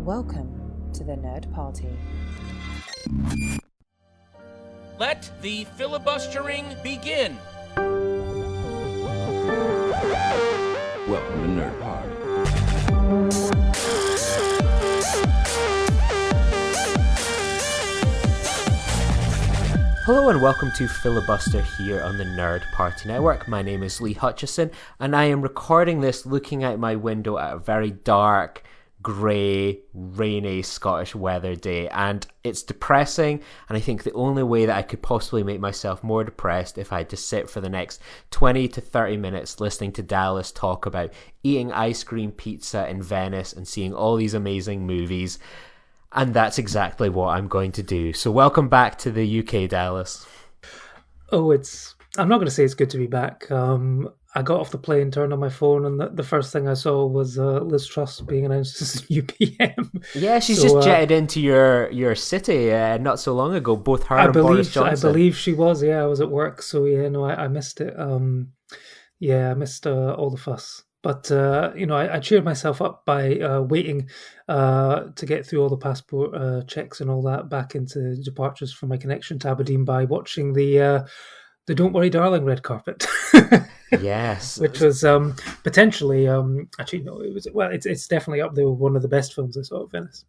Welcome to the Nerd Party. Let the filibustering begin. Welcome to Nerd Party. Hello and welcome to Filibuster here on the Nerd Party Network. My name is Lee Hutchison and I am recording this looking out my window at a very dark, grey, rainy Scottish weather day, and it's depressing, and I think the only way that I could possibly make myself more depressed if I had to sit for the next 20 to 30 minutes listening to Dallas talk about eating ice cream pizza in Venice and seeing all these amazing movies. And that's exactly what I'm going to do. So welcome back to the UK, Dallas. Oh, I'm not going to say it's good to be back. I got off the plane, turned on my phone, and the first thing I saw was Liz Truss being announced as a new PM. Yeah, she's just jetted into your city not so long ago, both her and Boris Johnson. I believe she was, yeah, I was at work, so yeah, no, I missed it. I missed all the fuss. But, I cheered myself up by waiting to get through all the passport checks and all that back into departures for my connection to Aberdeen by watching the Don't Worry Darling red carpet. Yes. Which was potentially, it's definitely up there with one of the best films I saw at Venice.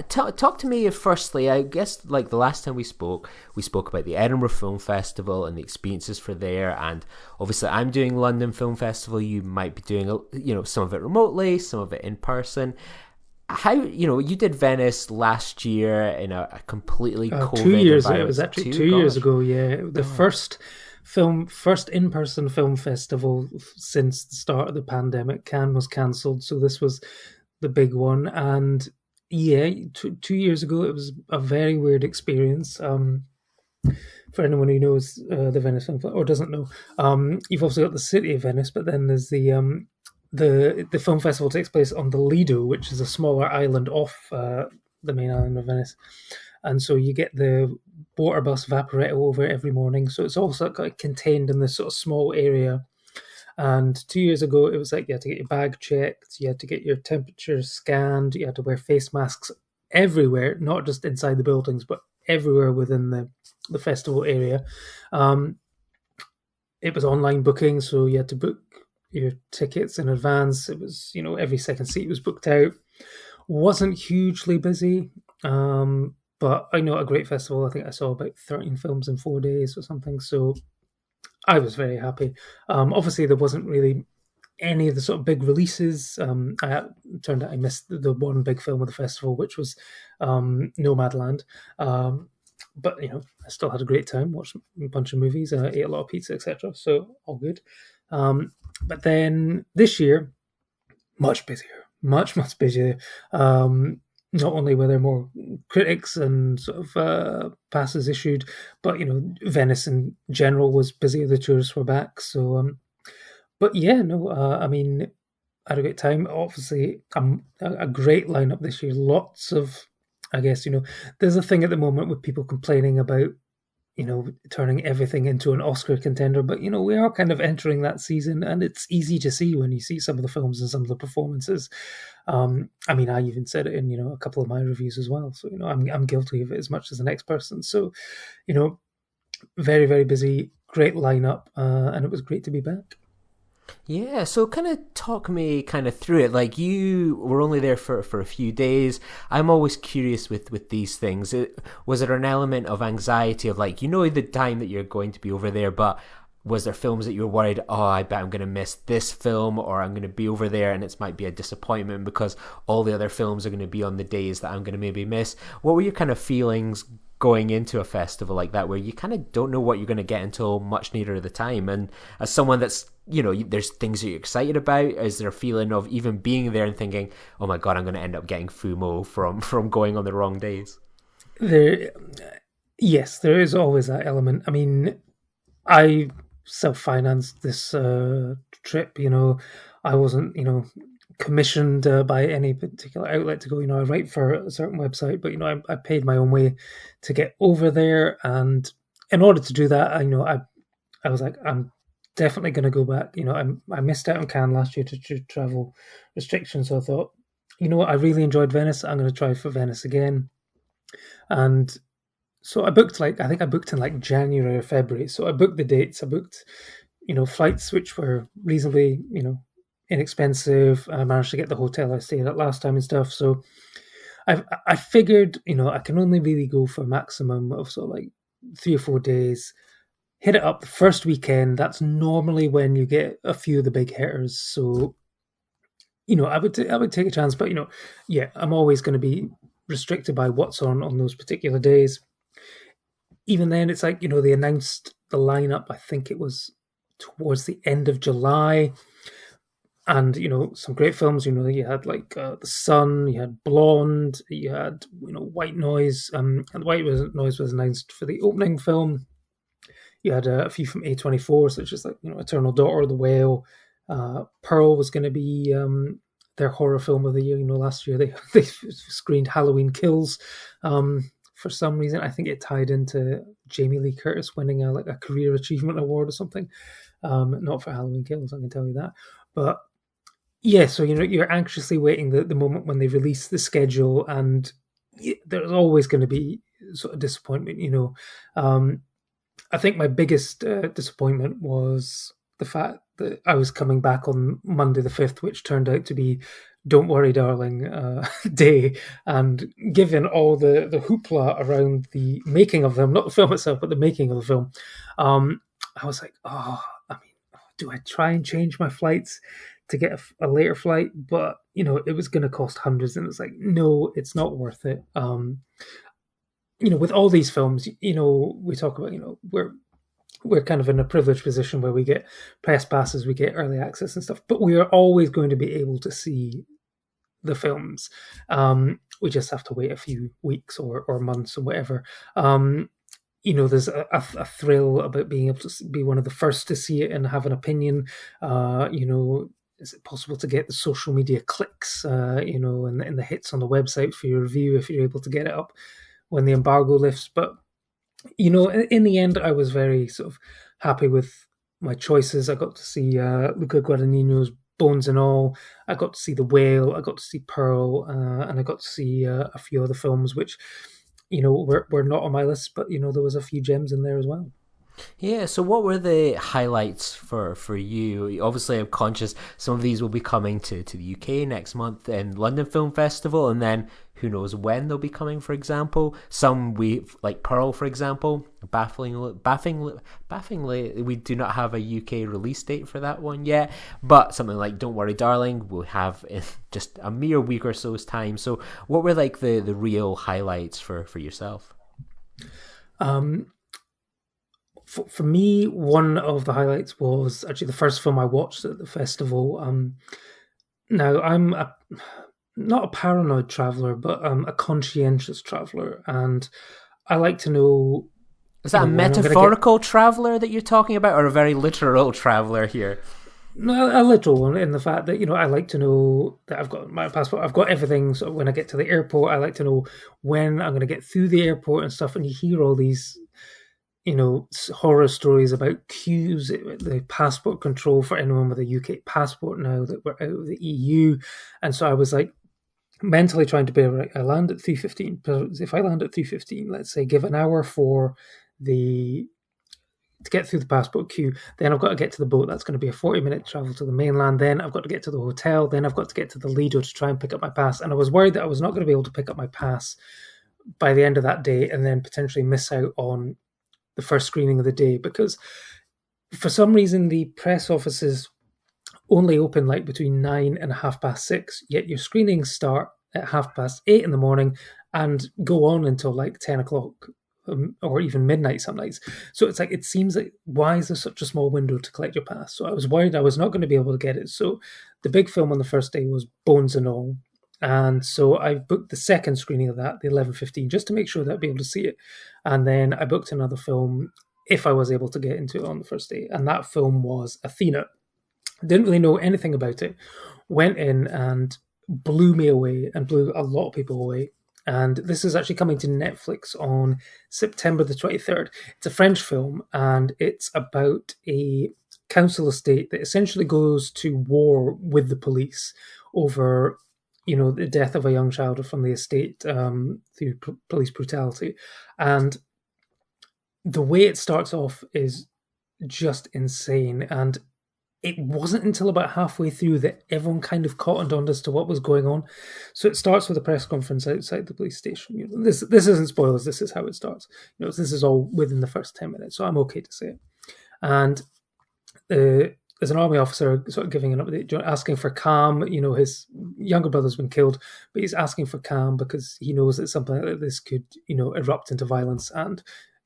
Talk to me firstly. I guess like the last time we spoke about the Edinburgh Film Festival and the experiences for there, and obviously I'm doing London Film Festival. You might be doing some of it remotely, some of it in person. How you did Venice last year in a completely COVID 2 years ago. environment. It was actually 2 years ago. Yeah, the first in-person film festival since the start of the pandemic. Cannes was cancelled, so this was the big one. And yeah, 2 years ago, it was a very weird experience. For anyone who knows the Venice Film Festival or doesn't know, you've also got the city of Venice, but then there's the film festival takes place on the Lido, which is a smaller island off the main island of Venice. And so you get the water bus Vaporetto over every morning. So it's also contained in this sort of small area. And 2 years ago, it was like you had to get your bag checked, you had to get your temperature scanned, you had to wear face masks everywhere, not just inside the buildings, but everywhere within the festival area. It was online booking, so you had to book your tickets in advance. It was, every second seat was booked out. Wasn't hugely busy, but I know a great festival. I think I saw about 13 films in 4 days or something, so I was very happy. Obviously, there wasn't really any of the sort of big releases. Turned out I missed the one big film of the festival, which was Nomadland. But, I still had a great time, watched a bunch of movies, ate a lot of pizza, etc. So, all good. But then this year, much busier, much busier. Not only were there more critics and sort of passes issued, but Venice in general was busy. The tourists were back, so. But yeah, no. I had a great time. Obviously, a great lineup this year. Lots of, I guess there's a thing at the moment with people complaining about turning everything into an Oscar contender. But, we are kind of entering that season, and it's easy to see when you see some of the films and some of the performances. I even said it in, a couple of my reviews as well. So, I'm guilty of it as much as the next person. So, very, very busy, great lineup, and it was great to be back. Yeah, so kind of talk me kind of through it. Like, you were only there for a few days. I'm always curious with these things. Was there an element of anxiety of the time that you're going to be over there, but was there films that you were worried, I bet I'm going to miss this film, or I'm going to be over there and it might be a disappointment because all the other films are going to be on the days that I'm going to maybe miss? What were your kind of feelings going into a festival like that, where you kind of don't know what you're going to get until much nearer the time? And as someone that's, there's things that you're excited about, is there a feeling of even being there and thinking, oh my God, I'm going to end up getting FOMO from going on the wrong days? Yes, there is always that element. I self-financed this trip. I wasn't, commissioned by any particular outlet to go. I write for a certain website, but I paid my own way to get over there, and in order to do that, I was like, I'm definitely going to go back. I missed out on Cannes last year to travel restrictions, so I thought, you know what, I really enjoyed Venice. I'm going to try for Venice again. And so I booked I think I booked in like January or February. So I booked the dates. I booked, flights which were reasonably, inexpensive. I managed to get the hotel I stayed at last time and stuff. So I figured, I can only really go for a maximum of sort of like 3 or 4 days. Hit it up the first weekend. That's normally when you get a few of the big hitters. So, I would take a chance, but yeah, I'm always going to be restricted by what's on those particular days. Even then, it's like, they announced the lineup. I think it was towards the end of July. And, some great films, you had like The Sun, you had Blonde, you had, White Noise. And White Noise was announced for the opening film. You had a few from A24, such as like, Eternal Daughter, The Whale. Pearl was going to be their horror film of the year. Last year they screened Halloween Kills. For some reason, I think it tied into Jamie Lee Curtis winning a career achievement award or something. Not for Halloween Kills, I can tell you that. But yeah, so you're anxiously waiting the moment when they release the schedule, and there's always going to be sort of disappointment. I think my biggest disappointment was the fact that I was coming back on Monday the 5th, which turned out to be Don't Worry Darling day. And given all the hoopla around the making of them, not the film itself, but the making of the film, I was like, do I try and change my flights to get a later flight? But, it was going to cost hundreds, and it's like, no, it's not worth it. With all these films, we talk about, we're kind of in a privileged position where we get press passes, we get early access and stuff, but we are always going to be able to see the films. We just have to wait a few weeks or months or whatever. There's a thrill about being able to be one of the first to see it and have an opinion. Is it possible to get the social media clicks, and the hits on the website for your review if you're able to get it up when the embargo lifts? But in the end, I was very sort of happy with my choices. I got to see Luca Guadagnino's Bones and All. I got to see The Whale. I got to see Pearl, and I got to see a few other films which, were not on my list, but there was a few gems in there as well. Yeah, so what were the highlights for you? Obviously, I'm conscious some of these will be coming to the UK next month in London Film Festival, and then who knows when they'll be coming, for example. Some like Pearl, for example, bafflingly, we do not have a UK release date for that one yet, but something like Don't Worry Darling we'll have in just a mere week or so's time. So what were like the real highlights for yourself? For me, one of the highlights was actually the first film I watched at the festival. Now, I'm not a paranoid traveller, but a conscientious traveller, and I like to know... Is that a metaphorical traveller that you're talking about, or a very literal traveller here? No, a literal one, in the fact that, I like to know that I've got my passport, I've got everything, so when I get to the airport, I like to know when I'm going to get through the airport and stuff, and you hear all these... horror stories about queues, the passport control for anyone with a UK passport now that we're out of the EU. And so I was like mentally trying to bear, right, I land at 3:15. If I land at 3:15, let's say, give an hour to get through the passport queue, then I've got to get to the boat. That's going to be a 40-minute travel to the mainland. Then I've got to get to the hotel. Then I've got to get to the Lido to try and pick up my pass. And I was worried that I was not going to be able to pick up my pass by the end of that day and then potentially miss out on the first screening of the day, because for some reason the press offices only open like between 9 and 6:30, yet your screenings start at 8:30 in the morning and go on until like 10 o'clock or even midnight some nights. So it's like, it seems like, why is there such a small window to collect your pass? So I was worried I was not going to be able to get it. So the big film on the first day was Bones and All. And so I booked the second screening of that, the 11:15, just to make sure that I'd be able to see it. And then I booked another film if I was able to get into it on the first day. And that film was Athena. Didn't really know anything about it. Went in and blew me away and blew a lot of people away. And this is actually coming to Netflix on September the 23rd. It's a French film, and it's about a council estate that essentially goes to war with the police over, the death of a young child from the estate through police brutality. And the way it starts off is just insane. And it wasn't until about halfway through that everyone kind of cottoned on as to what was going on. So it starts with a press conference outside the police station. This isn't spoilers. This is how it starts. This is all within the first 10 minutes, so I'm okay to say it. And there's an army officer sort of giving an update, asking for calm. His younger brother's been killed, but he's asking for calm because he knows that something like this could, erupt into violence. And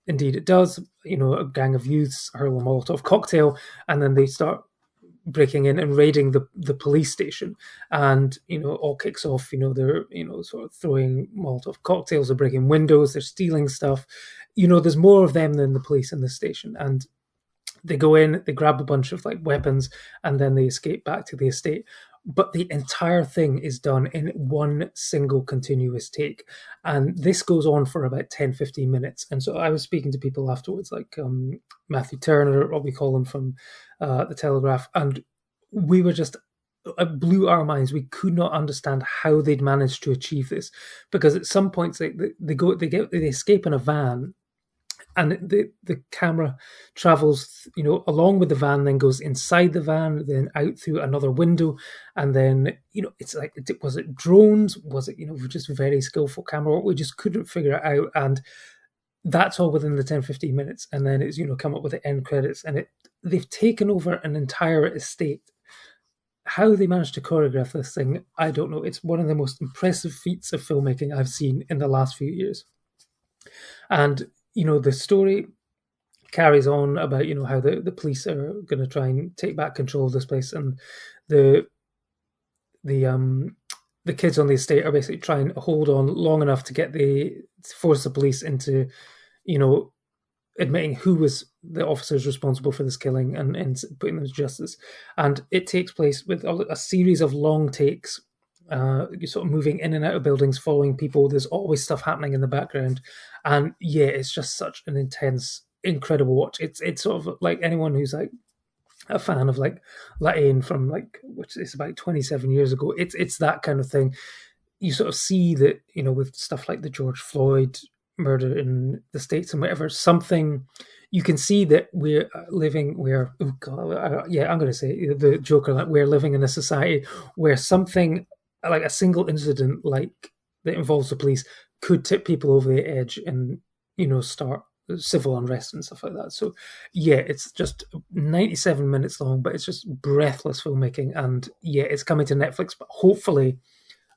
indeed it does. A gang of youths hurl a Molotov cocktail, and then they start breaking in and raiding the police station, and all kicks off. They're sort of throwing Molotov cocktails, they're breaking windows, they're stealing stuff. There's more of them than the police in the station, and they go in, they grab a bunch of weapons, and then they escape back to the estate. But the entire thing is done in one single continuous take. And this goes on for about 10-15 minutes. And so I was speaking to people afterwards, like Matthew Turner, what we call him from The Telegraph. And we were just, it blew our minds. We could not understand how they'd managed to achieve this. Because at some points they escape in a van, and the camera travels, along with the van, then goes inside the van, then out through another window, and then, it's like, was it drones? Was it, just very skillful camera work? We just couldn't figure it out, and that's all within the 10-15 minutes, and then it's, come up with the end credits, and they've taken over an entire estate. How they managed to choreograph this thing, I don't know. It's one of the most impressive feats of filmmaking I've seen in the last few years. And the story carries on about, how the police are going to try and take back control of this place, and the kids on the estate are basically trying to hold on long enough to force the police into, admitting who was the officers responsible for this killing and putting them to justice. And it takes place with a series of long takes. You're sort of moving in and out of buildings, following people. There's always stuff happening in the background, and yeah, it's just such an intense, incredible watch. It's sort of like anyone who's like a fan of like Latin from which is about 27 years ago. It's that kind of thing. You sort of see that, with stuff like the George Floyd murder in the States and whatever, something you can see that I'm going to say the Joker, like we're living in a society where something like a single incident that involves the police could tip people over the edge and, start civil unrest and stuff like that. So yeah, it's just 97 minutes long, but it's just breathless filmmaking. And yeah, it's coming to Netflix, but hopefully,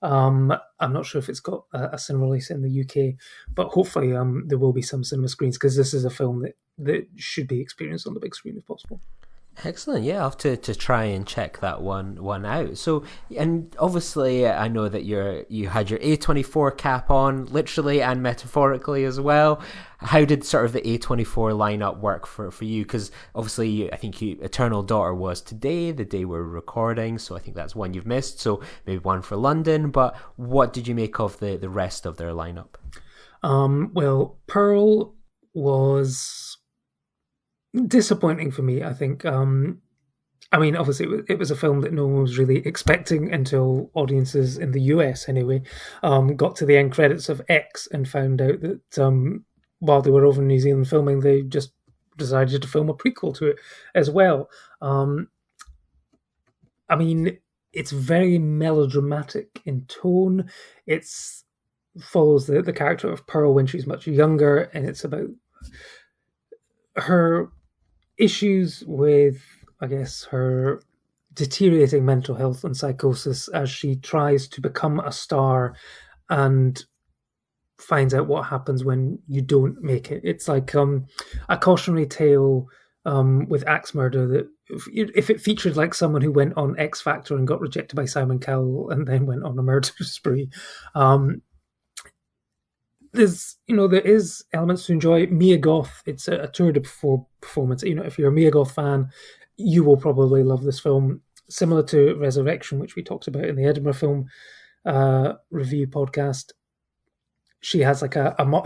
I'm not sure if it's got a cinema release in the UK, but hopefully there will be some cinema screens, because this is a film that should be experienced on the big screen if possible. Excellent. Yeah, I'll have to try and check that one out. So, and obviously I know that you had your A24 cap on, literally and metaphorically as well. How did sort of the A24 lineup work for you? Because obviously I think Eternal Daughter was today, the day we're recording, so I think that's one you've missed. So maybe one for London, but what did you make of the rest of their lineup? Well, Pearl was disappointing for me, I think. Obviously it was a film that no one was really expecting until audiences in the US anyway got to the end credits of X and found out that while they were over in New Zealand filming, they just decided to film a prequel to it as well. It's very melodramatic in tone. It follows the character of Pearl when she's much younger, and it's about her issues with, I guess, her deteriorating mental health and psychosis as she tries to become a star and finds out what happens when you don't make it. It's like a cautionary tale with axe murder, that if it featured like someone who went on X Factor and got rejected by Simon Cowell and then went on a murder spree. There is elements to enjoy. Mia Goth, it's a tour de performance. If you're a Mia Goth fan, you will probably love this film. Similar to Resurrection, which we talked about in the Edinburgh Film Review podcast. she has like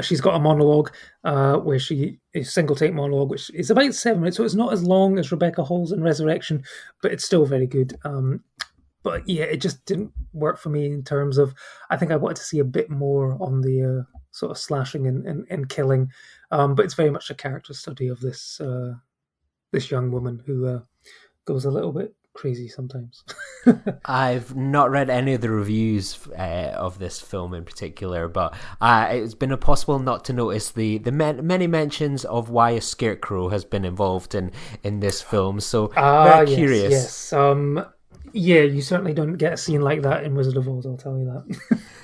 she's got a monologue where she a single take monologue, which is about 7 minutes, so it's not as long as Rebecca Hall's in Resurrection, but it's still very good. But yeah, it just didn't work for me in terms of. I think I wanted to see a bit more on the sort of slashing and killing, but it's very much a character study of this young woman who goes a little bit crazy sometimes. I've not read any of the reviews of this film in particular, but it's been impossible not to notice the many mentions of why a scarecrow has been involved in this film. So very curious. Yes. Yeah, you certainly don't get a scene like that in Wizard of Oz, I'll tell you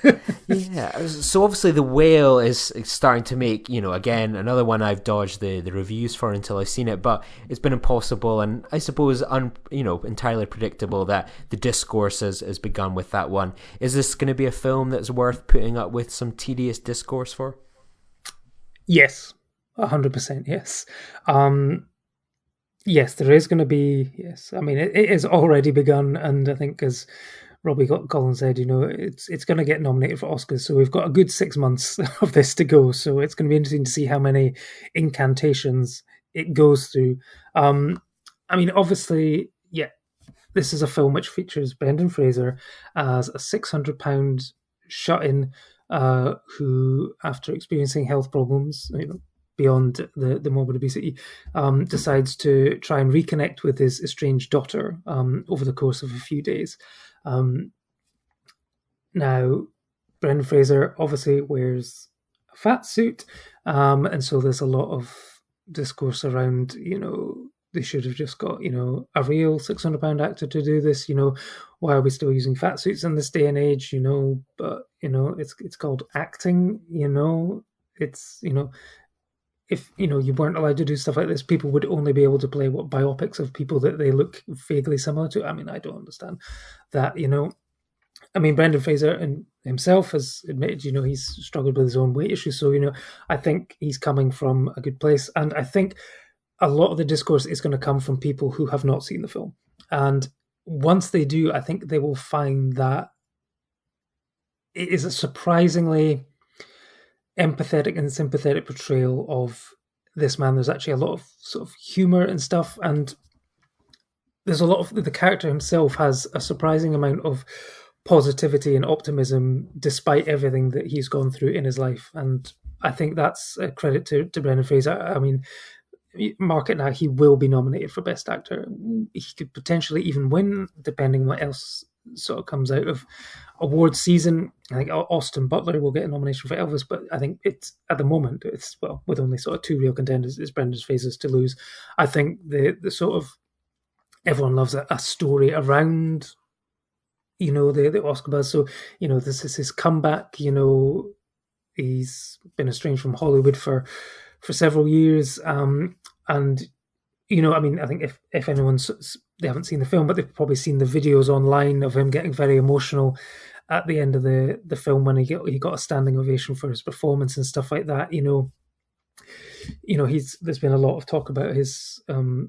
that. Yeah, so obviously the whale is starting to make, again, another one I've dodged the reviews for until I've seen it, but it's been impossible and I suppose, entirely predictable that the discourse has begun with that one. Is this going to be a film that's worth putting up with some tedious discourse for? Yes, 100%, yes. Yes, there is going to be, yes. I mean, it has already begun, and I think as Robbie Collins said, it's going to get nominated for Oscars, so we've got a good 6 months of this to go, so it's going to be interesting to see how many incantations it goes through. I mean, obviously, yeah, this is a film which features Brendan Fraser as a £600 shut-in who, after experiencing health problems, beyond the morbid obesity, decides to try and reconnect with his estranged daughter over the course of a few days. Now, Brendan Fraser obviously wears a fat suit, and so there's a lot of discourse around, they should have just got, a real £600 actor to do this. Why are we still using fat suits in this day and age? But it's called acting. It's if you weren't allowed to do stuff like this, people would only be able to play biopics of people that they look vaguely similar to. I mean, I don't understand that. I mean, Brendan Fraser himself has admitted, he's struggled with his own weight issues. So, I think he's coming from a good place, and I think a lot of the discourse is going to come from people who have not seen the film. And once they do, I think they will find that it is a surprisingly empathetic and sympathetic portrayal of this man. There's actually a lot of sort of humor and stuff, and there's a lot of the character himself has a surprising amount of positivity and optimism despite everything that he's gone through in his life. And I think that's a credit to Brendan Fraser. I mean, mark it now, he will be nominated for Best Actor. He could potentially even win, depending what else sort of comes out of awards season. I think Austin Butler will get a nomination for Elvis, but I think it's at the moment, with only sort of 2 real contenders, it's Brendan Fraser's to lose. I think the sort of everyone loves a story around the Oscar buzz. So this is his comeback. He's been estranged from Hollywood for several years, and I mean, I think if they haven't seen the film, but they've probably seen the videos online of him getting very emotional at the end of the film when he got a standing ovation for his performance and stuff like that. There's been a lot of talk about his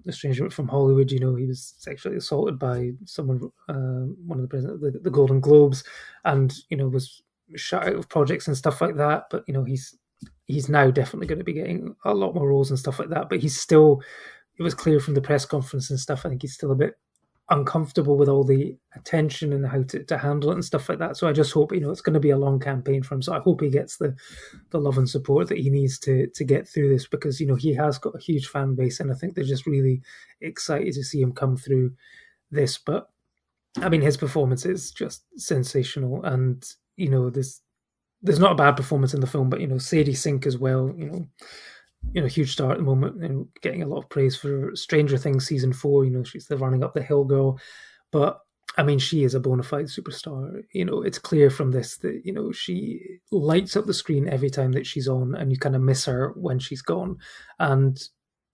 estrangement from Hollywood. He was sexually assaulted by someone, one of the presidents of the Golden Globes, and was shut out of projects and stuff like that. But he's now definitely going to be getting a lot more roles and stuff like that. But he's still. It was clear from the press conference and stuff, I think he's still a bit uncomfortable with all the attention and how to handle it and stuff like that. So I just hope, it's going to be a long campaign for him. So I hope he gets the love and support that he needs to get through this, because, he has got a huge fan base, and I think they're just really excited to see him come through this. But I mean, his performance is just sensational. And, there's not a bad performance in the film, but, Sadie Sink as well, huge star at the moment and getting a lot of praise for Stranger Things season 4. She's the running up the hill girl, but I mean, she is a bona fide superstar. It's clear from this that she lights up the screen every time that she's on, and you kind of miss her when she's gone. And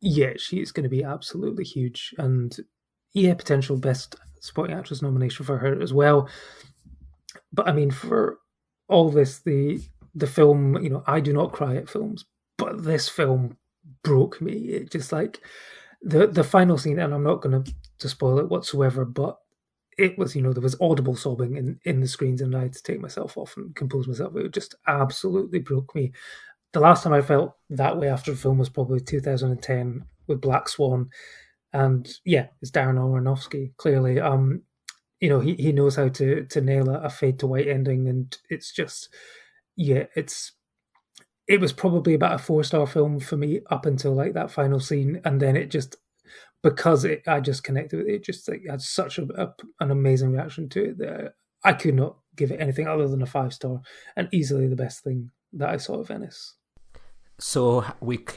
yeah, she is going to be absolutely huge, and potential Best Supporting Actress nomination for her as well. But I mean, for all this, the film, I do not cry at films, but this film broke me. It just the final scene, and I'm not going to spoil it whatsoever, but it was, there was audible sobbing in the screens, and I had to take myself off and compose myself. It just absolutely broke me. The last time I felt that way after a film was probably 2010 with Black Swan, and yeah, it's Darren Aronofsky. Clearly, he knows how to nail a fade to white ending, and it's just, yeah, it was probably about a 4-star film for me up until like that final scene, and then it just, because I just connected with it, just like had such an amazing reaction to it that I could not give it anything other than a 5-star, and easily the best thing that I saw at Venice. So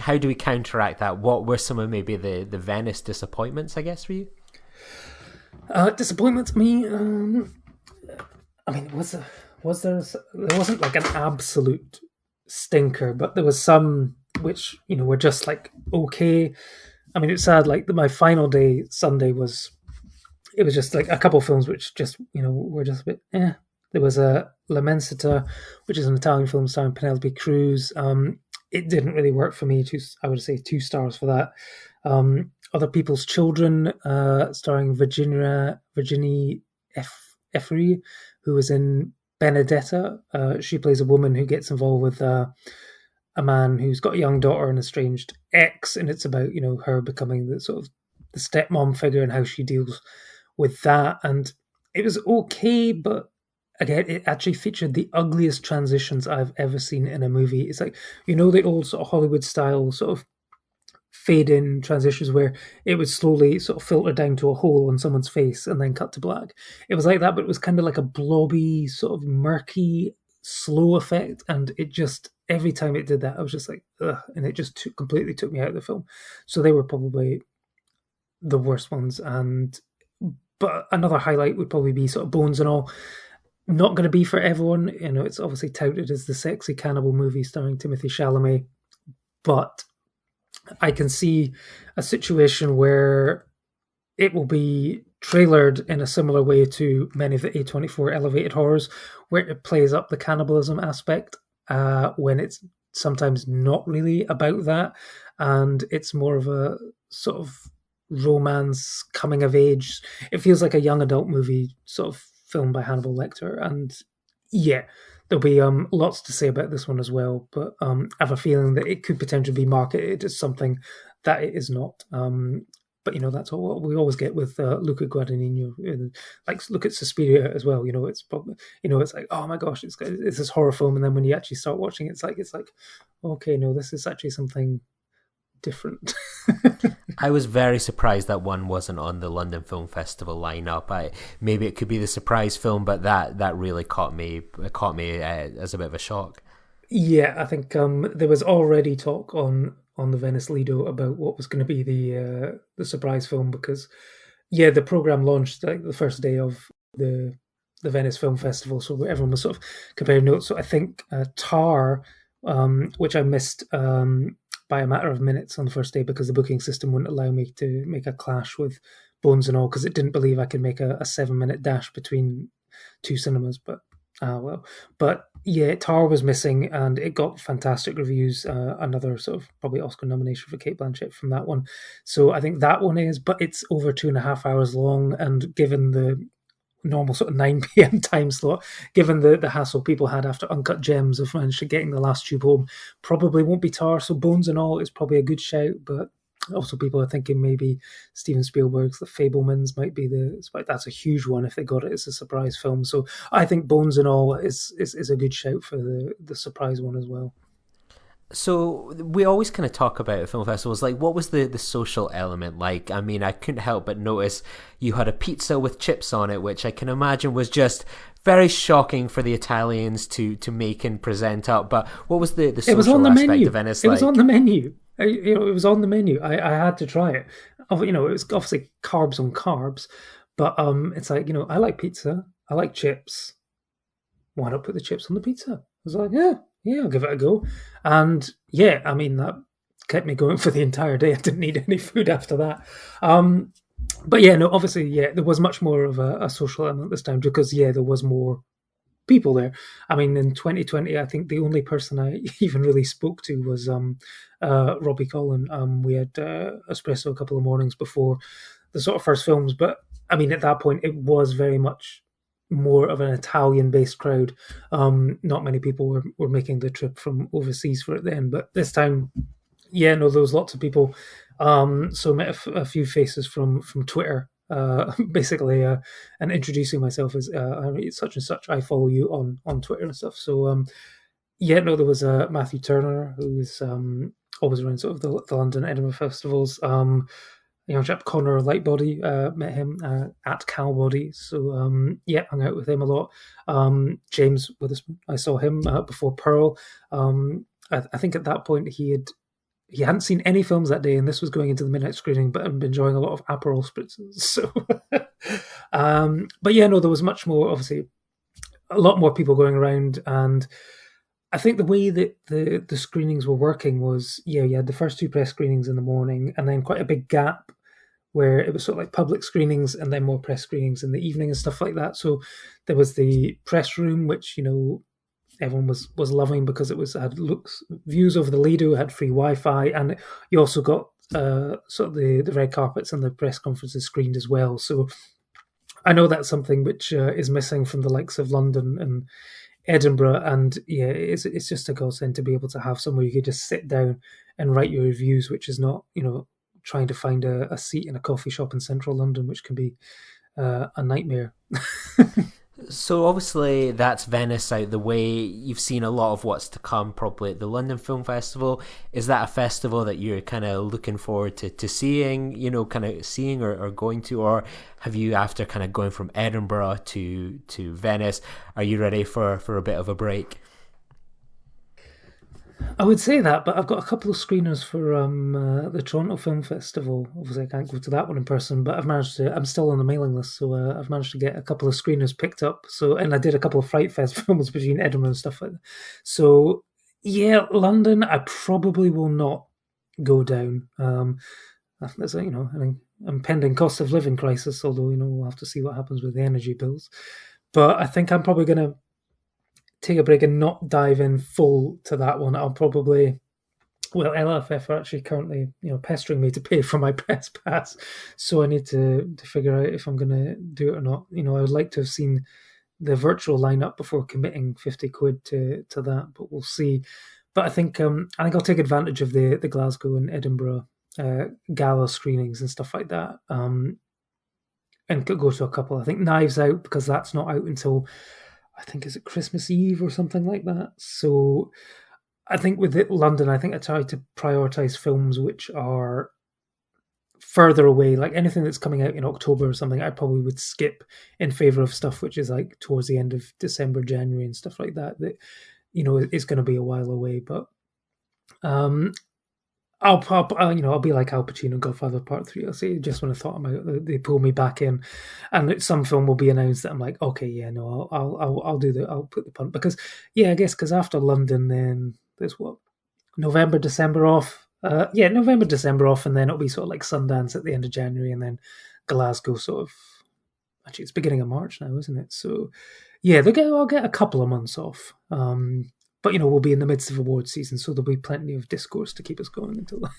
how do we counteract that? What were some of maybe the Venice disappointments, I guess, for you? Disappointment to me. I mean, there wasn't like an absolute stinker, but there was some which were just like okay. I mean, it's sad. Like my final day Sunday it was just like a couple of films which just were just a bit. There was a La Mensita, which is an Italian film starring Penelope Cruz. It didn't really work for me. I would say 2 stars for that. Other People's Children, starring Virginie Efri, who was in Benedetta. She plays a woman who gets involved with a man who's got a young daughter and estranged ex, and it's about her becoming the sort of the stepmom figure and how she deals with that. And it was okay, but again, it actually featured the ugliest transitions I've ever seen in a movie. It's like the old sort of Hollywood style sort of fade in transitions where it would slowly sort of filter down to a hole on someone's face and then cut to black. It was like that, but it was kind of like a blobby, sort of murky, slow effect, and it just, every time it did that, I was just like, ugh, and it just completely took me out of the film. So they were probably the worst ones. But another highlight would probably be sort of Bones and All. Not going to be for everyone. It's obviously touted as the sexy cannibal movie starring Timothée Chalamet, but I can see a situation where it will be trailered in a similar way to many of the A24 elevated horrors, where it plays up the cannibalism aspect when it's sometimes not really about that, and it's more of a sort of romance, coming of age. It feels like a young adult movie sort of film by Hannibal Lecter, and yeah, there'll be lots to say about this one as well, but I have a feeling that it could potentially be marketed as something that it is not. But that's what we always get with Luca Guadagnino. Like, look at Suspiria as well. It's probably, it's like, oh my gosh, it's this horror film, and then when you actually start watching it, it's like, okay, no, this is actually something different. I was very surprised that one wasn't on the London Film Festival lineup. Maybe it could be the surprise film, but that really caught me as a bit of a shock. Yeah, I think there was already talk on the Venice Lido about what was going to be the surprise film, because the program launched like the first day of the Venice Film Festival, so everyone was sort of comparing notes. So I think Tar, which I missed by a matter of minutes on the first day because the booking system wouldn't allow me to make a clash with Bones and All, because it didn't believe I could make a 7-minute dash between 2 cinemas. But but yeah, Tar was missing, and it got fantastic reviews. Another sort of probably Oscar nomination for Cate Blanchett from that one. So I think that one is, but it's over 2.5 hours long, and given the normal sort of 9 p.m. time slot, given the hassle people had after Uncut Gems of managing getting the last tube home, probably won't be Tar. So Bones and All is probably a good shout, but also people are thinking maybe Steven Spielberg's The Fabelmans might be that's a huge one if they got it as a surprise film. So I think Bones and All is a good shout for the surprise one as well. So we always kind of talk about film festivals, like what was the social element like? I mean, I couldn't help but notice you had a pizza with chips on it, which I can imagine was just very shocking for the Italians to make and present up. But what was the social it was on the aspect menu. of Venice It like? was on the menu. It was on the menu. I had to try it. It was obviously carbs on carbs, but it's like, I like pizza. I like chips. Why not put the chips on the pizza? I was like, yeah, I'll give it a go. And yeah, I mean, that kept me going for the entire day. I didn't need any food after that. But yeah, no, obviously, yeah, there was much more of a social element this time because, yeah, there was more people there. I mean, in 2020, I think the only person I even really spoke to was Robbie Collin. We had espresso a couple of mornings before the sort of first films, but I mean, at that point, it was very much more of an Italian-based crowd. Not many people were making the trip from overseas for it then, but this time, yeah, no, there was lots of people. So I met a few faces from Twitter, basically, and introducing myself as such and such. I follow you on Twitter and stuff. So yeah, no, there was Matthew Turner, who's always around sort of the London Edinburgh festivals. Chap Connor Lightbody, met him at Calbody, so yeah, hung out with him a lot. James Witherspoon, I saw him before Pearl. I think at that point he hadn't seen any films that day, and this was going into the midnight screening, but had been enjoying a lot of Aperol spritzes. So, but yeah, no, there was much more. Obviously, a lot more people going around, and I think the way that the screenings were working was, yeah, you had the first two press screenings in the morning, and then quite a big gap where it was sort of like public screenings and then more press screenings in the evening and stuff like that. So there was the press room, which, everyone was loving because it had views over the Lido, had free Wi-Fi, and you also got sort of the red carpets and the press conferences screened as well. So I know that's something which is missing from the likes of London and Edinburgh, and yeah, it's just a godsend to be able to have somewhere you could just sit down and write your reviews, which is not, trying to find a seat in a coffee shop in central London, which can be a nightmare. So obviously that's Venice out the way. You've seen a lot of what's to come probably at the London Film Festival. Is that a festival that you're kind of looking forward to seeing, kind of seeing or going to? Or have you, after kind of going from Edinburgh to Venice, are you ready for a bit of a break? I would say that, but I've got a couple of screeners for the Toronto Film Festival. Obviously, I can't go to that one in person, but I'm still on the mailing list, so I've managed to get a couple of screeners picked up. So, and I did a couple of Fright Fest films between Edinburgh and stuff like that. So, yeah, London, I probably will not go down. There's an impending cost of living crisis, although, we'll have to see what happens with the energy bills. But I think I'm probably going to take a break and not dive in full to that one. I'll probably, LFF are actually currently, pestering me to pay for my press pass, so I need to figure out if I'm going to do it or not. I would like to have seen the virtual lineup before committing 50 quid to that, but we'll see. But I think I'll take advantage of the Glasgow and Edinburgh gala screenings and stuff like that, and go to a couple. I think Knives Out, because that's not out until, I think, is it Christmas Eve or something like that? So I think with London, I think I try to prioritise films which are further away, like anything that's coming out in October or something, I probably would skip in favour of stuff which is like towards the end of December, January and stuff like that, is going to be a while away. But I'll be like Al Pacino, Godfather Part 3. I'll say, just when I thought I'm out, they pull me back in, and some film will be announced that I'm like, okay, yeah, no, I'll do that. I'll put the punt, because, yeah, I guess because after London, then there's November, December off. November, December off, and then it'll be sort of like Sundance at the end of January, and then Glasgow sort of. Actually, it's beginning of March now, isn't it? So, yeah, I'll get a couple of months off. But, we'll be in the midst of award season, so there'll be plenty of discourse to keep us going until then.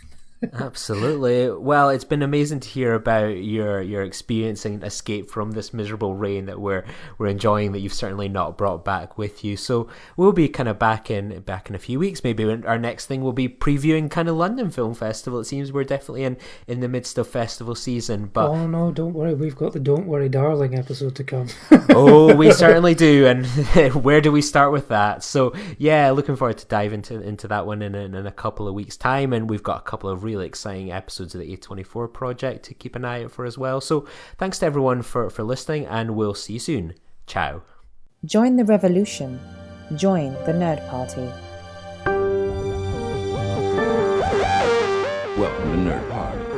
Absolutely. Well, it's been amazing to hear about your experiencing escape from this miserable rain that we're enjoying, that you've certainly not brought back with you. So we'll be kind of back in a few weeks. Maybe our next thing will be previewing kind of London Film Festival. It seems we're definitely in the midst of festival season. But oh no, don't worry, we've got the Don't Worry Darling episode to come. Oh, we certainly do. And where do we start with that? So yeah, looking forward to dive into that one in a couple of weeks' time. And we've got a couple of really exciting episodes of the A24 project to keep an eye out for as well. So thanks to everyone for listening, and we'll see you soon. Ciao. Join the revolution. Join the Nerd Party. Welcome to Nerd Party.